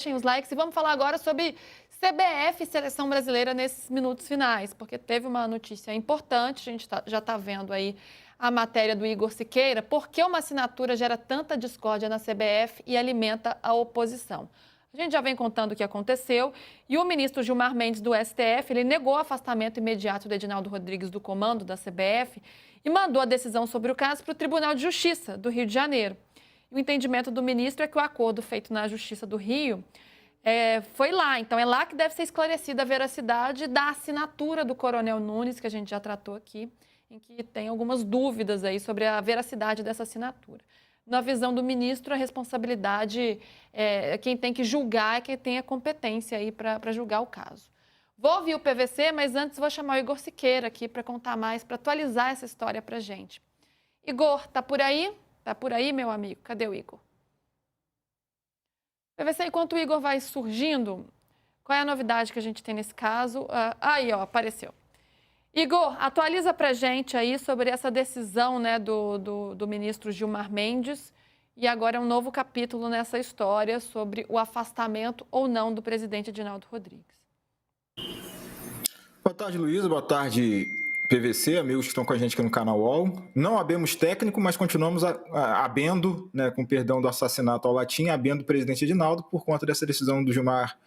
deixem os likes e vamos falar agora sobre CBF e Seleção Brasileira nesses minutos finais, porque teve uma notícia importante, a gente já está vendo aí a matéria do Igor Siqueira, por que uma assinatura gera tanta discórdia na CBF e alimenta a oposição. A gente já vem contando o que aconteceu e o ministro Gilmar Mendes do STF, ele negou o afastamento imediato do Edinaldo Rodrigues do comando da CBF e mandou a decisão sobre o caso para o Tribunal de Justiça do Rio de Janeiro. O entendimento do ministro é que o acordo feito na Justiça do Rio foi lá. Então, é lá que deve ser esclarecida a veracidade da assinatura do Coronel Nunes, que a gente já tratou aqui, em que tem algumas dúvidas aí sobre a veracidade dessa assinatura. Na visão do ministro, a responsabilidade, quem tem que julgar é quem tem a competência aí para julgar o caso. Vou ouvir o PVC, mas antes vou chamar o Igor Siqueira aqui para contar mais, para atualizar essa história para a gente. Igor, tá por aí? Tá por aí, meu amigo? Cadê o Igor? PVC, enquanto o Igor vai surgindo, qual é a novidade que a gente tem nesse caso? Aí, ó, apareceu. Igor, atualiza pra gente aí sobre essa decisão, né, do ministro Gilmar Mendes. E agora é um novo capítulo nessa história sobre o afastamento ou não do presidente Edinaldo Rodrigues. Boa tarde, Luísa. Boa tarde, PVC, amigos que estão com a gente aqui no canal UOL. Não habemos técnico, mas continuamos habendo, né, com perdão do assassinato ao latim, habendo o presidente Edinaldo por conta dessa decisão do Gilmar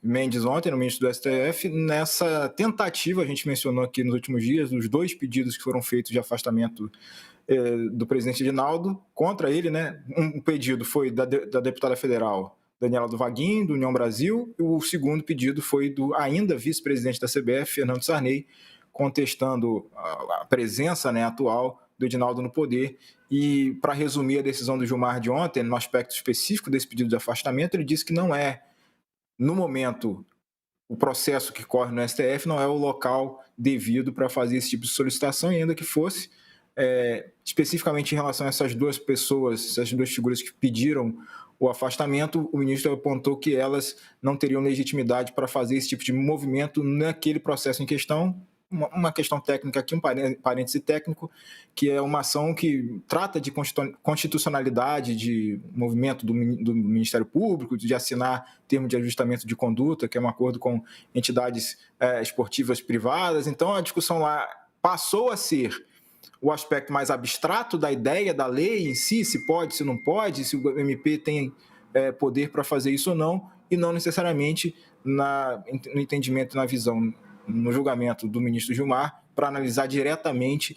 Mendes ontem, no ministro do STF, nessa tentativa, a gente mencionou aqui nos últimos dias, dos dois pedidos que foram feitos de afastamento do presidente Edinaldo contra ele, né? Um pedido foi da deputada federal Daniela do Vaguinho, do União Brasil, e o segundo pedido foi do ainda vice-presidente da CBF, Fernando Sarney, contestando a presença, né, atual do Edinaldo no poder. E, para resumir a decisão do Gilmar de ontem, no aspecto específico desse pedido de afastamento, ele disse que não é, no momento, o processo que corre no STF não é o local devido para fazer esse tipo de solicitação, e ainda que fosse, especificamente em relação a essas duas pessoas, essas duas figuras que pediram o afastamento, o ministro apontou que elas não teriam legitimidade para fazer esse tipo de movimento naquele processo em questão. Uma questão técnica aqui, um parêntese técnico, que é uma ação que trata de constitucionalidade de movimento do Ministério Público, de assinar termo de ajustamento de conduta, que é um acordo com entidades esportivas privadas. Então, a discussão lá passou a ser o aspecto mais abstrato da ideia, da lei em si, se pode, se não pode, se o MP tem poder para fazer isso ou não, e não necessariamente no entendimento, na visão, no julgamento do ministro Gilmar, para analisar diretamente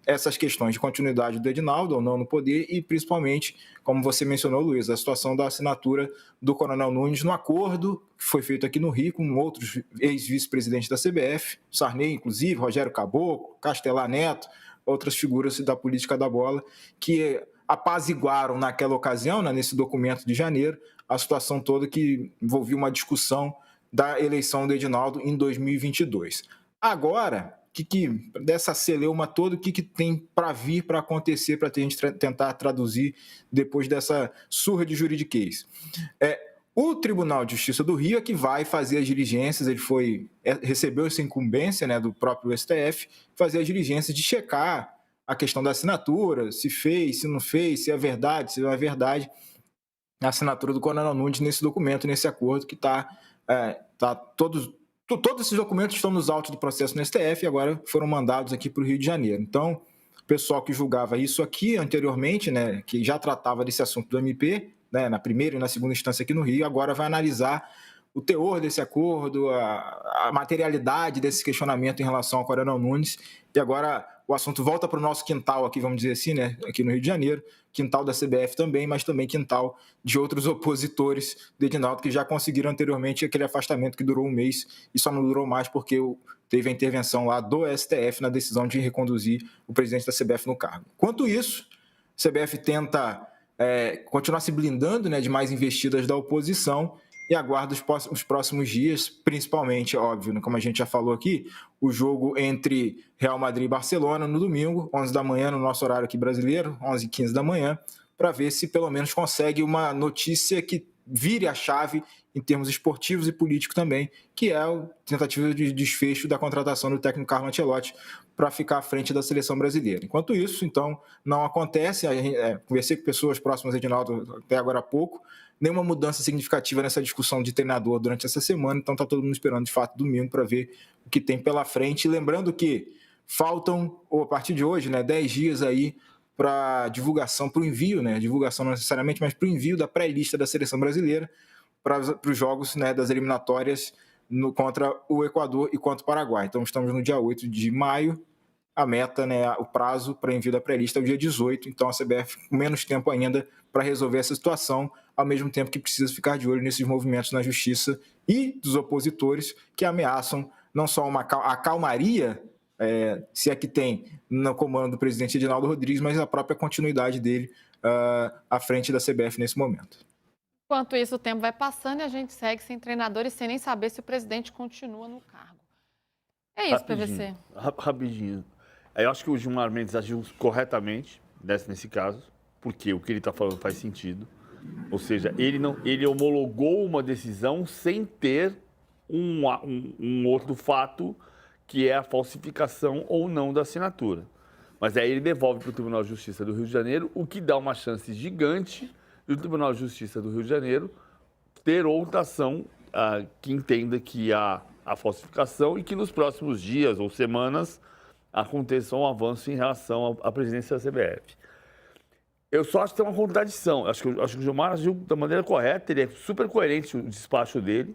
essas questões de continuidade do Edinaldo ou não no poder e, principalmente, como você mencionou, Luiz, a situação da assinatura do Coronel Nunes no acordo que foi feito aqui no Rio com outros ex-vice-presidentes da CBF, Sarney, inclusive, Rogério Caboclo, Castelar Neto, outras figuras da política da bola, que apaziguaram naquela ocasião, né, nesse documento de janeiro, a situação toda que envolvia uma discussão da eleição do Edinaldo em 2022. Agora, dessa celeuma toda, o que tem para vir, para acontecer, para a gente tentar traduzir depois dessa surra de juridiquês? O Tribunal de Justiça do Rio é que vai fazer as diligências, ele recebeu essa incumbência, né, do próprio STF, fazer as diligências de checar a questão da assinatura, se fez, se não fez, se é verdade, se não é verdade, a assinatura do Coronel Nunes nesse documento, nesse acordo que todos esses documentos estão nos autos do processo no STF e agora foram mandados aqui para o Rio de Janeiro. Então, o pessoal que julgava isso aqui anteriormente, né, que já tratava desse assunto do MP, né, na primeira e na segunda instância aqui no Rio, agora vai analisar o teor desse acordo, a materialidade desse questionamento em relação ao Coronel Nunes, e agora o assunto volta para o nosso quintal aqui, vamos dizer assim, né, aqui no Rio de Janeiro, quintal da CBF também, mas também quintal de outros opositores do Edinaldo que já conseguiram anteriormente aquele afastamento que durou um mês e só não durou mais porque teve a intervenção lá do STF na decisão de reconduzir o presidente da CBF no cargo. Enquanto isso, a CBF tenta continuar se blindando, né, de mais investidas da oposição e aguarda os próximos dias, principalmente, óbvio, né, como a gente já falou aqui, o jogo entre Real Madrid e Barcelona no domingo, 11 da manhã, no nosso horário aqui brasileiro, 11h15 da manhã, para ver se pelo menos consegue uma notícia que vire a chave em termos esportivos e políticos também, que é a tentativa de desfecho da contratação do técnico Carlo Ancelotti para ficar à frente da seleção brasileira. Enquanto isso, então, não acontece. Conversei com pessoas próximas a Edinaldo até agora há pouco, nenhuma mudança significativa nessa discussão de treinador durante essa semana, então está todo mundo esperando, de fato, domingo para ver o que tem pela frente. Lembrando que faltam, ou a partir de hoje, 10 dias aí para divulgação, para o envio, divulgação não necessariamente, mas para o envio da pré-lista da seleção brasileira para os jogos das eliminatórias contra o Equador e contra o Paraguai. Então estamos no dia 8 de maio, a meta, o prazo para envio da pré-lista é o dia 18, então a CBF com menos tempo ainda para resolver essa situação, ao mesmo tempo que precisa ficar de olho nesses movimentos na justiça e dos opositores que ameaçam não só a calmaria, se é que tem no comando do presidente Edinaldo Rodrigues, mas a própria continuidade dele à frente da CBF nesse momento. Enquanto isso, o tempo vai passando e a gente segue sem treinador e sem nem saber se o presidente continua no cargo. É isso, PVC. Rapidinho. Eu acho que o Gilmar Mendes agiu corretamente nesse caso, porque o que ele está falando faz sentido. Ou seja, ele homologou uma decisão sem ter um outro fato, que é a falsificação ou não da assinatura. Mas aí ele devolve para o Tribunal de Justiça do Rio de Janeiro, o que dá uma chance gigante do Tribunal de Justiça do Rio de Janeiro ter outra ação que entenda que há a falsificação e que nos próximos dias ou semanas aconteça um avanço em relação à presidência da CBF. Eu só acho que tem uma contradição. Acho que o Gilmar agiu da maneira correta, ele é super coerente o despacho dele.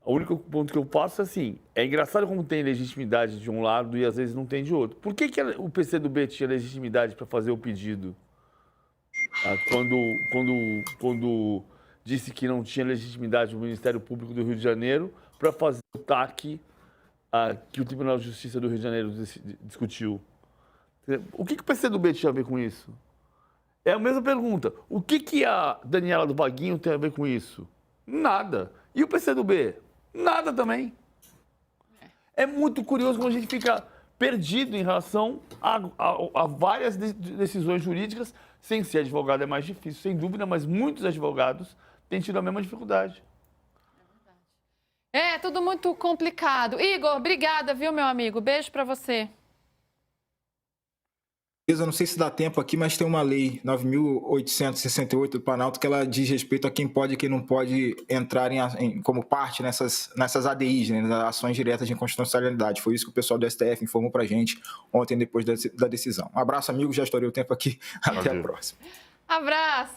O único ponto que eu passo é assim, é engraçado como tem legitimidade de um lado e às vezes não tem de outro. Por que o PCdoB tinha legitimidade para fazer o pedido quando disse que não tinha legitimidade do Ministério Público do Rio de Janeiro para fazer o TAC que o Tribunal de Justiça do Rio de Janeiro discutiu? O que o PCdoB tinha a ver com isso? É a mesma pergunta. O que a Daniela do Vaguinho tem a ver com isso? Nada. E o PCdoB? Nada também. É muito curioso como a gente fica perdido em relação a várias decisões jurídicas. Sem ser advogado é mais difícil, sem dúvida, mas muitos advogados têm tido a mesma dificuldade. É tudo muito complicado. Igor, obrigada, viu, meu amigo? Beijo para você. Eu não sei se dá tempo aqui, mas tem uma lei 9.868 do Planalto que ela diz respeito a quem pode e quem não pode entrar como parte nessas ADIs, ações diretas de inconstitucionalidade. Foi isso que o pessoal do STF informou pra gente ontem, depois da decisão. Um abraço, amigo. Já estourei o tempo aqui. Até a próxima. Abraço.